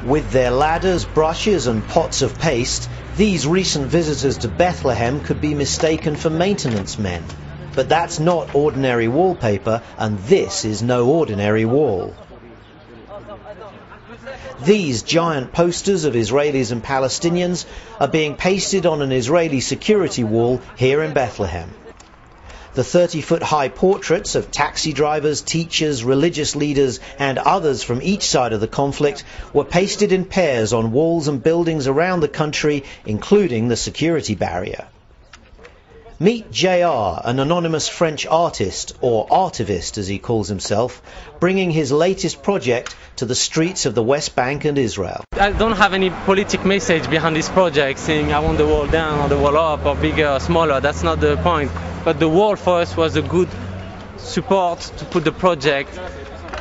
With their ladders, brushes and pots of paste, these recent visitors to Bethlehem could be mistaken for maintenance men. But that's not ordinary wallpaper, and this is no ordinary wall. These giant posters of Israelis and Palestinians are being pasted on an Israeli security wall here in Bethlehem. The 30-foot high portraits of taxi drivers, teachers, religious leaders and others from each side of the conflict were pasted in pairs on walls and buildings around the country, including the security barrier. Meet JR, an anonymous French artist, or artivist as he calls himself, bringing his latest project to the streets of the West Bank and Israel. I don't have any politic message behind this project saying I want the wall down or the wall up or bigger or smaller. That's not the point. But the wall for us was a good support to put the project,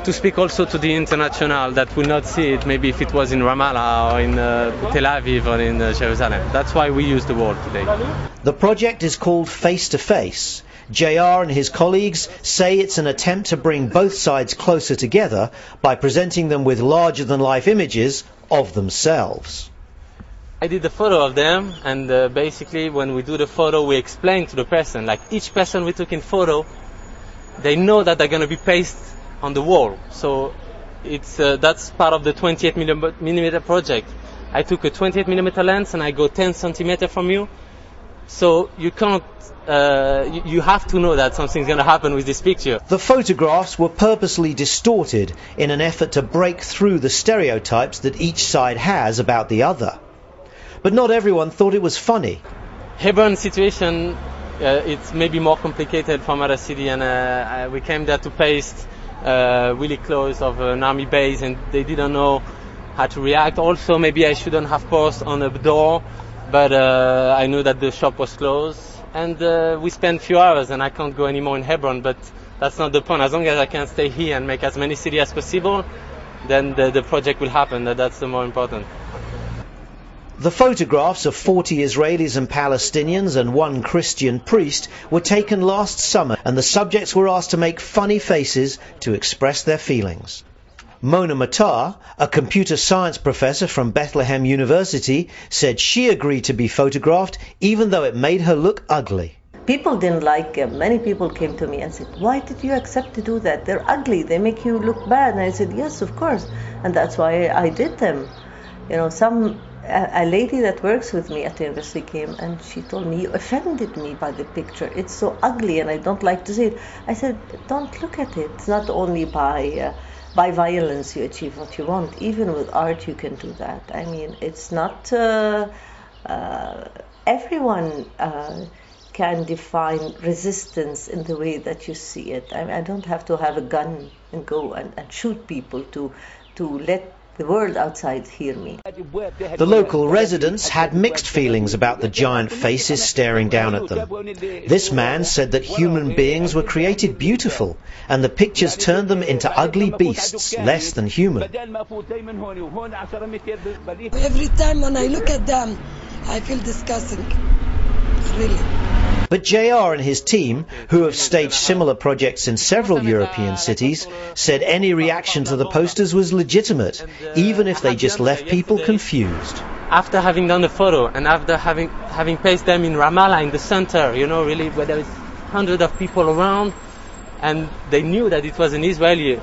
to speak also to the international that will not see it maybe if it was in Ramallah or in Tel Aviv or in Jerusalem. That's why we use the wall today. The project is called Face to Face. JR and his colleagues say it's an attempt to bring both sides closer together by presenting them with larger-than-life images of themselves. I did a photo of them, and basically when we do the photo we explain to the person, like each person we took in photo, they know that they're going to be pasted on the wall. So it's that's part of the 28mm project. I took a 28mm lens and I go 10 centimeters from you, so you can't you have to know that something's going to happen with this picture. The photographs were purposely distorted in an effort to break through the stereotypes that each side has about the other. But not everyone thought it was funny. Hebron situation, it's maybe more complicated from other city, and we came there to paste really close of an army base, and they didn't know how to react. Also, maybe I shouldn't have posed on a door, but I knew that the shop was closed, and we spent a few hours, and I can't go anymore in Hebron, but that's not the point. As long as I can stay here and make as many cities as possible, then the project will happen. That's the more important. The photographs of 40 Israelis and Palestinians and one Christian priest were taken last summer, and the subjects were asked to make funny faces to express their feelings. Mona Matar, a computer science professor from Bethlehem University, said she agreed to be photographed even though it made her look ugly. People didn't like them. Many people came to me and said, "Why did you accept to do that? They're ugly. They make you look bad." And I said, "Yes, of course." And that's why I did them. You know, a lady that works with me at the university came and she told me, "You offended me by the picture. It's so ugly and I don't like to see it." I said, "Don't look at it. It's not only by violence you achieve what you want. Even with art you can do that. I mean, it's not everyone can define resistance in the way that you see it. I don't have to have a gun and go and shoot people to let the world outside hear me." The local residents had mixed feelings about the giant faces staring down at them. This man said that human beings were created beautiful, and the pictures turned them into ugly beasts, less than human. Every time when I look at them, I feel disgusting, really. But JR and his team, who have staged similar projects in several European cities, said any reaction to the posters was legitimate, even if they just left people confused. After having done the photo and after having pasted them in Ramallah, in the center, you know, really where there is hundreds of people around, and they knew that it was an Israeli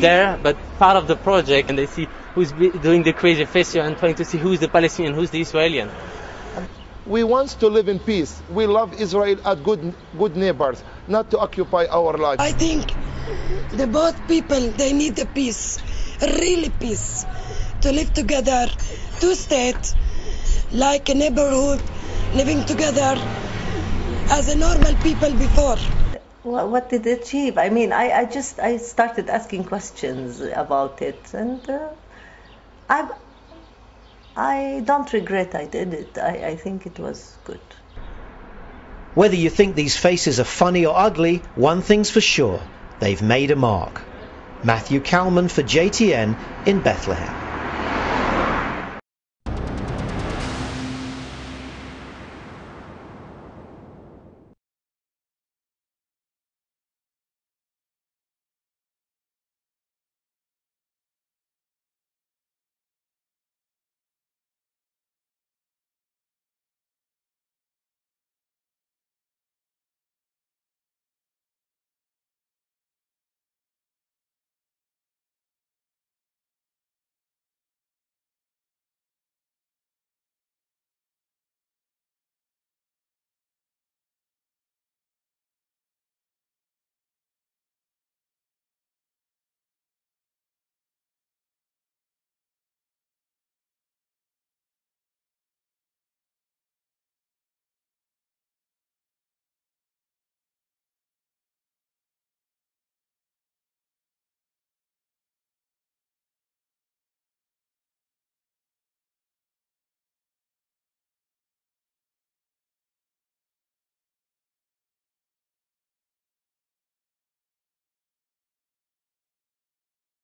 there, but part of the project, and they see who's doing the crazy facial and trying to see who's the Palestinian, who's the Israeli. We want to live in peace. We love Israel as good neighbors, not to occupy our lives. I think the both people, they need a peace, really peace, to live together, two states, like a neighborhood, living together as a normal people before. Well, what did it achieve? I mean, I started asking questions about it, and I don't regret I did it. I think it was good. Whether you think these faces are funny or ugly, one thing's for sure, they've made a mark. Matthew Kalman for JTN in Bethlehem.